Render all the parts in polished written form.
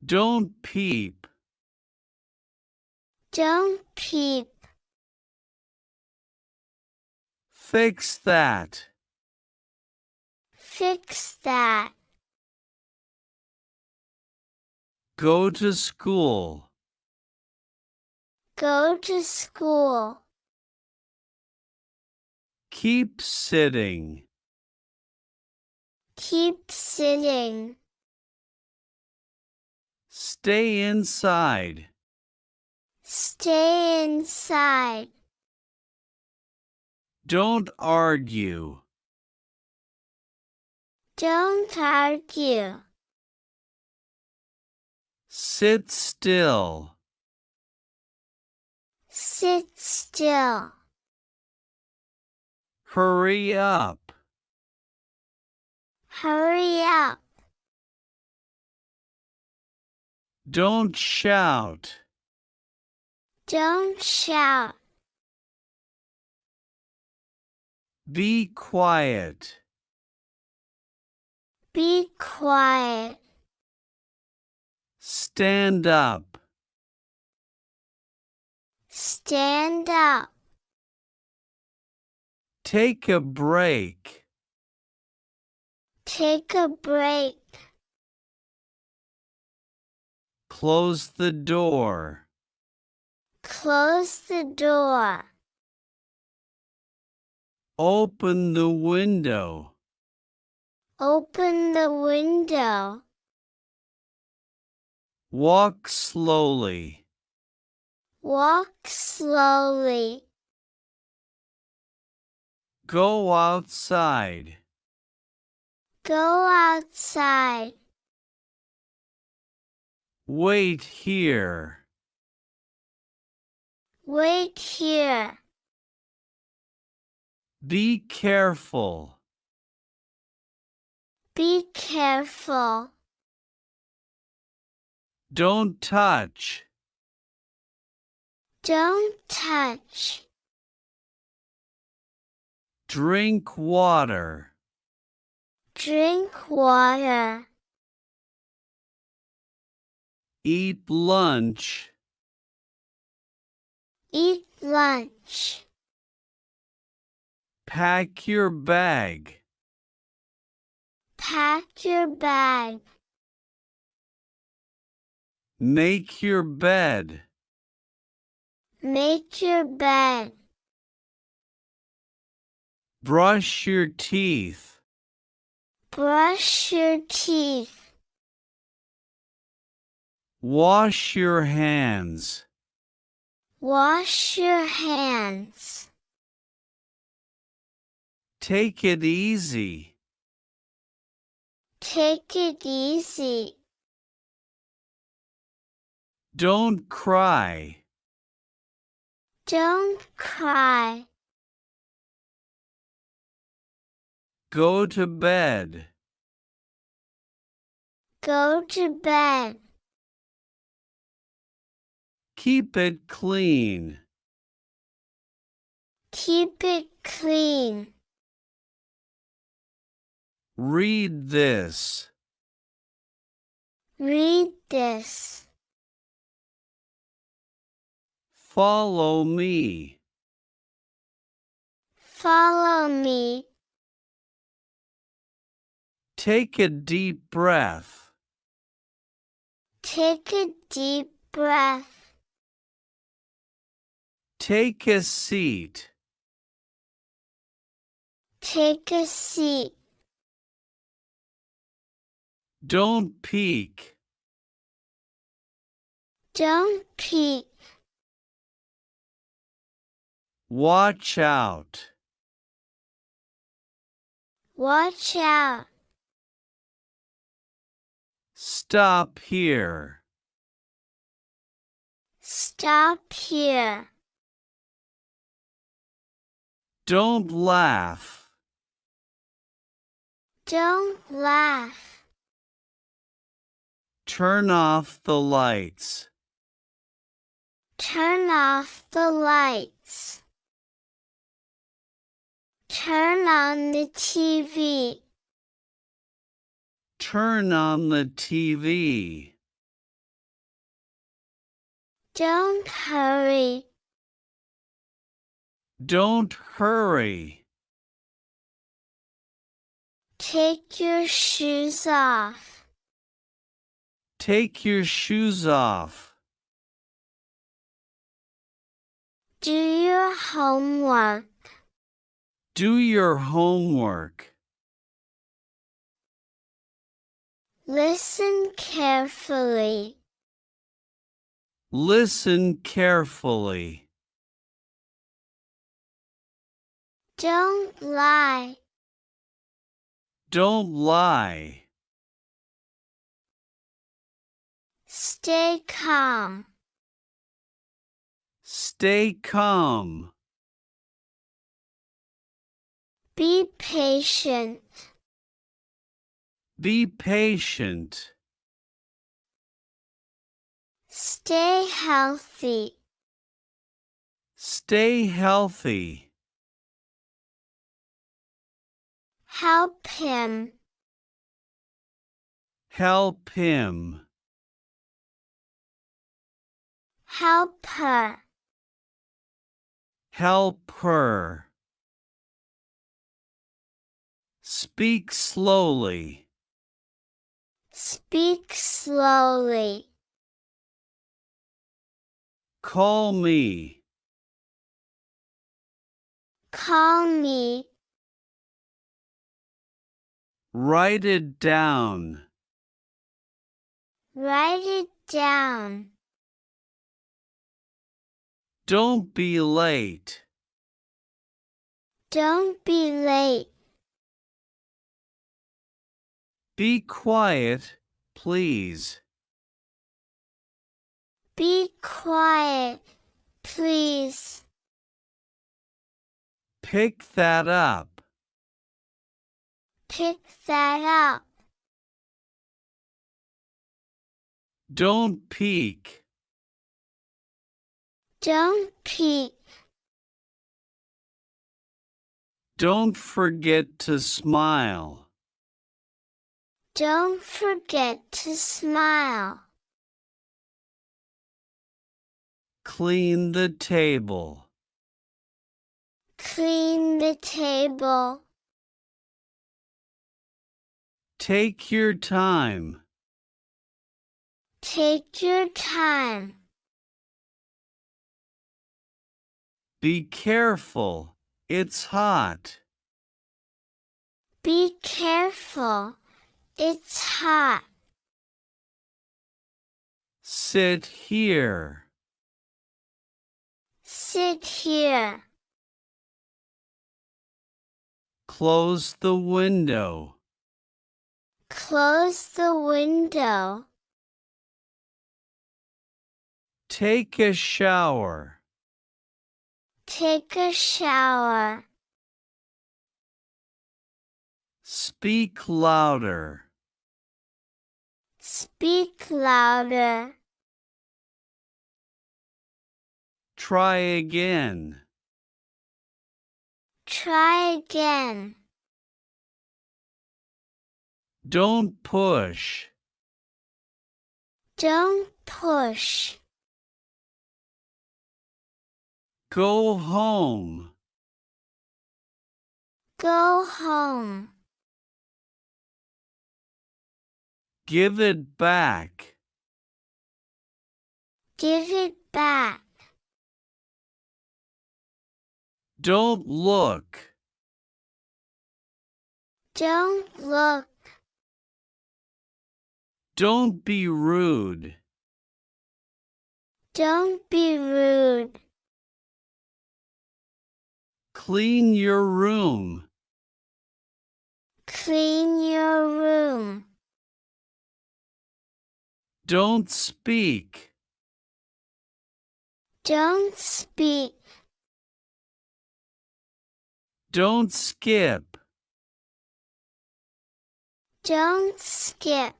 Don't peep. Don't peep. Fix that. Fix that. Go to school. Go to school. Keep sitting. Keep sitting. Stay inside. Stay inside. Don't argue. Don't argue. Sit still. Sit still. Hurry up. Hurry up. Don't shout. Don't shout. Be quiet. Be quiet. Stand up. Stand up. Take a break. Take a break. Close the door. Close the door. Open the window. Open the window. Walk slowly. Walk slowly. Go outside. Go outside. Wait here. Wait here. Be careful. Be careful. Don't touch. Don't touch. Drink water. Drink water. Eat lunch. Eat lunch. Pack your bag. Pack your bag. Make your bed. Make your bed. Brush your teeth. Brush your teeth. Wash your hands. Wash your hands. Take it easy. Take it easy. Don't cry. Don't cry. Go to bed. Go to bed. Keep it clean. Keep it clean. Read this. Read this. Follow me. Follow me. Take a deep breath. Take a deep breath. Take a seat. Take a seat. Don't peek. Don't peek. Watch out. Watch out. Stop here. Stop here. Don't laugh. Don't laugh. Turn off the lights. Turn off the lights. Turn on the TV. Turn on the TV. Don't hurry. Don't hurry. Take your shoes off. Take your shoes off. Do your homework. Do your homework. Listen carefully. Listen carefully. Don't lie. Don't lie. Stay calm. Stay calm. Be patient. Be patient. Stay healthy. Stay healthy. Help him. Help him. Help her. Help her. Speak slowly. Speak slowly. Call me. Call me. Write it down. Write it down. Don't be late. Don't be late. Be quiet, please. Be quiet, please. Pick that up. Pick that up. Don't peek. Don't peek. Don't forget to smile. Don't forget to smile. Clean the table. Clean the table. Take your time. Take your time. Be careful. It's hot. Be careful. It's hot. Sit here. Sit here. Close the window. Close the window. Take a shower. Take a shower. Speak louder. Speak louder. Try again. Try again. Don't push. Don't push. Go home. Go home. Give it back. Give it back. Don't look. Don't look. Don't be rude. Don't be rude. Clean your room. Clean your room. Don't speak. Don't speak. Don't skip. Don't skip.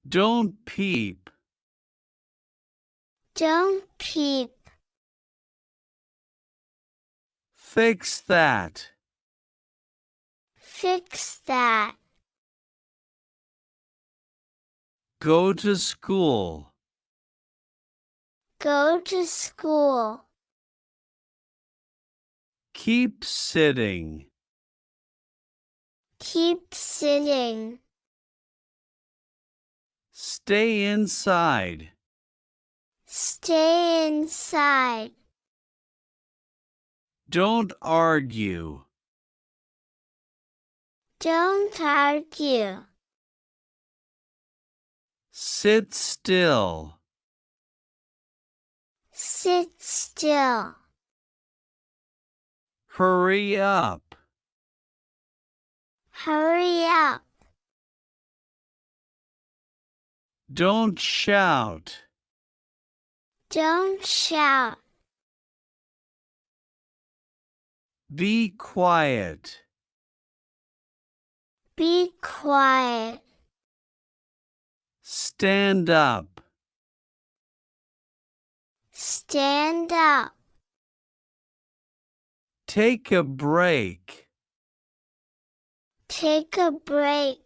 Don't peep. Don't peep. Fix that. Fix that. Go to school. Go to school. Keep sitting. Keep sitting. Stay inside. Stay inside. Don't argue. Don't argue. Sit still. Sit still. Hurry up. Hurry up. Don't shout. Don't shout. Be quiet. Be quiet. Stand up. Stand up. Take a break. Take a break.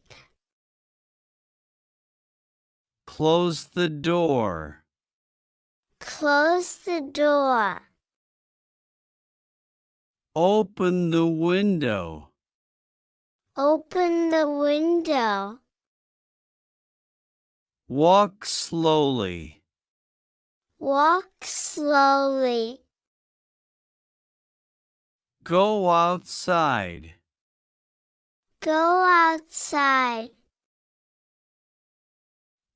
Close the door. Close the door. Open the window. Open the window. Walk slowly. Walk slowly. Go outside. Go outside.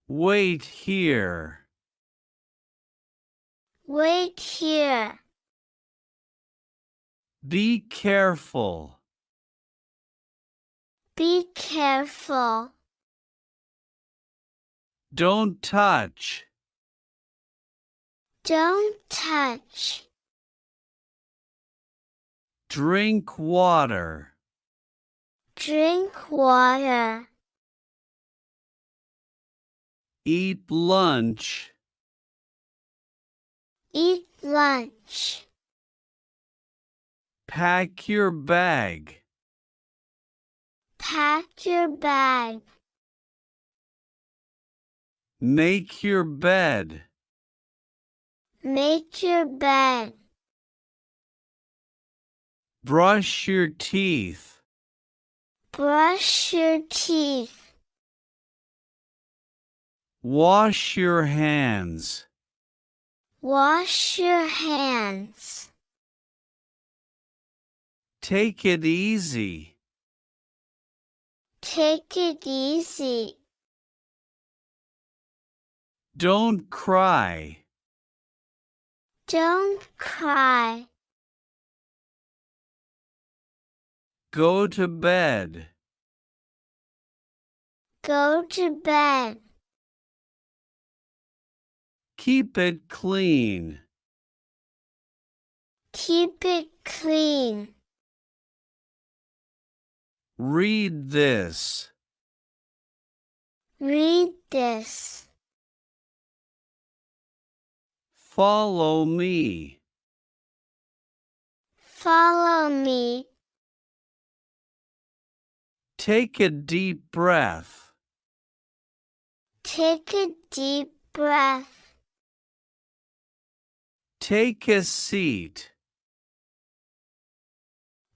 Wait here. Wait here. Be careful. Be careful. Don't touch. Don't touch. Drink water. Drink water. Eat lunch. Eat lunch. Pack your bag. Pack your bag. Make your bed. Make your bed. Brush your teeth. Brush your teeth. Wash your hands. Wash your hands. Take it easy. Take it easy. Don't cry. Don't cry. Go to bed. Go to bed. Keep it clean. Keep it clean. Read this. Read this. Follow me. Follow me. Take a deep breath. Take a deep breath. Take a seat.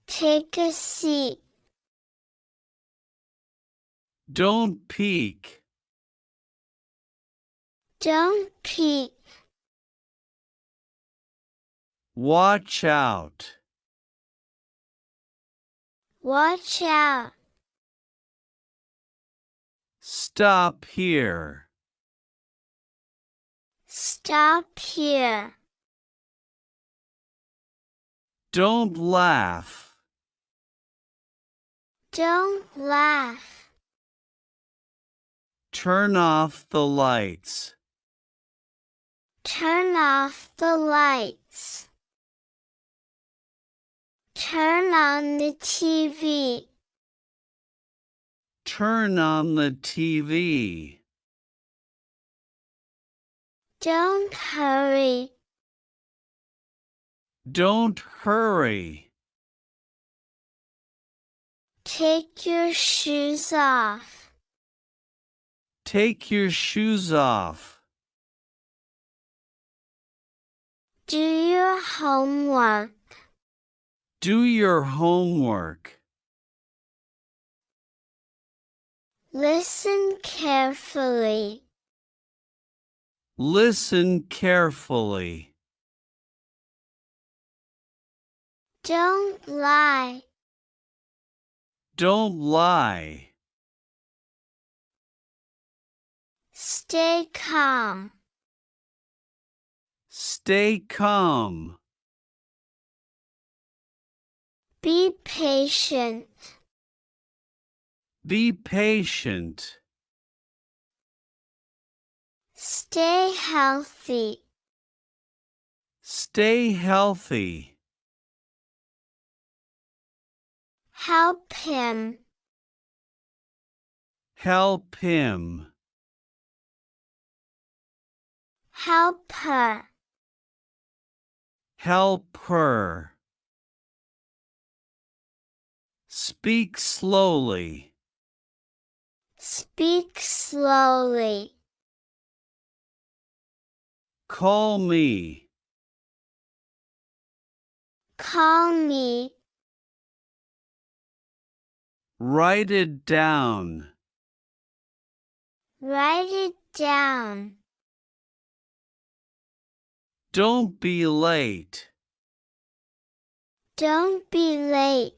Take a seat. Don't peek. Don't peek. Watch out. Watch out. Stop here. Stop here. Don't laugh. Don't laugh. Turn off the lights. Turn off the lights. Turn on the TV. Turn on the TV. Don't hurry. Don't hurry. Take your shoes off. Take your shoes off. Do your homework. Do your homework. Listen carefully. Listen carefully. Don't lie. Don't lie. Stay calm. Stay calm. Be patient. Be patient. Stay healthy. Stay healthy. Help him. Help him. Help her. Help her. Speak slowly. Speak slowly. Call me. Call me. Write it down. Write it down. Don't be late. Don't be late.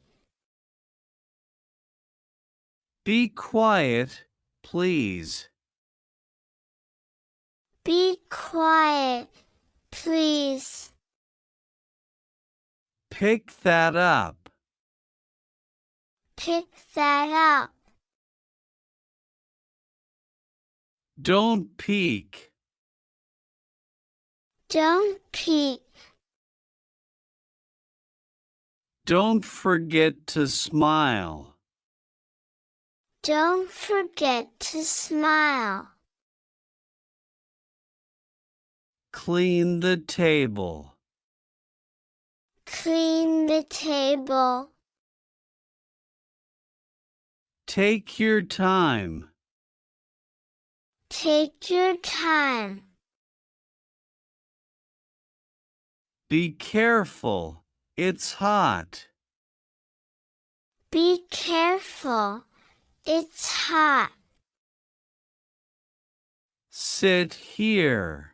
Be quiet, please. Be quiet, please. Pick that up. Pick that up. Don't peek. Don't peek. Don't forget to smile. Don't forget to smile. Clean the table. Clean the table. Take your time. Take your time. Be careful. It's hot. Be careful. It's hot. Sit here.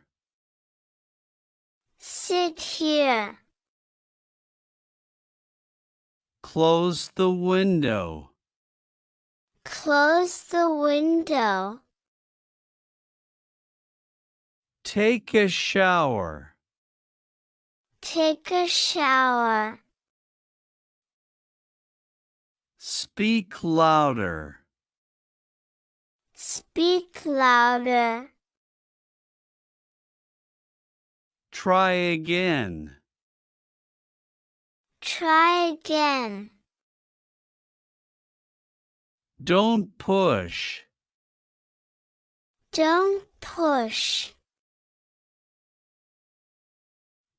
Sit here. Close the window. Close the window. Take a shower. Take a shower. Speak louder. Speak louder. Try again. Try again. Don't push. Don't push.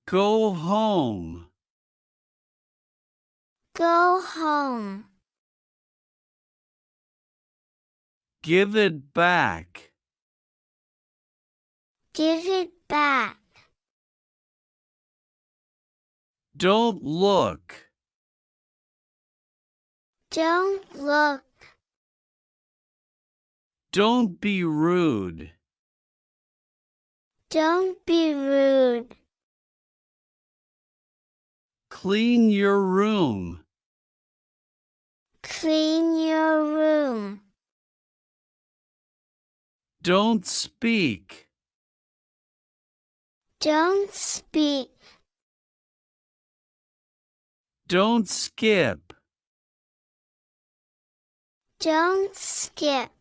Go home. Go home. Give it back. Give it back. Don't look. Don't look. Don't be rude. Don't be rude. Clean your room. Clean your room. Don't speak. Don't speak. Don't skip. Don't skip.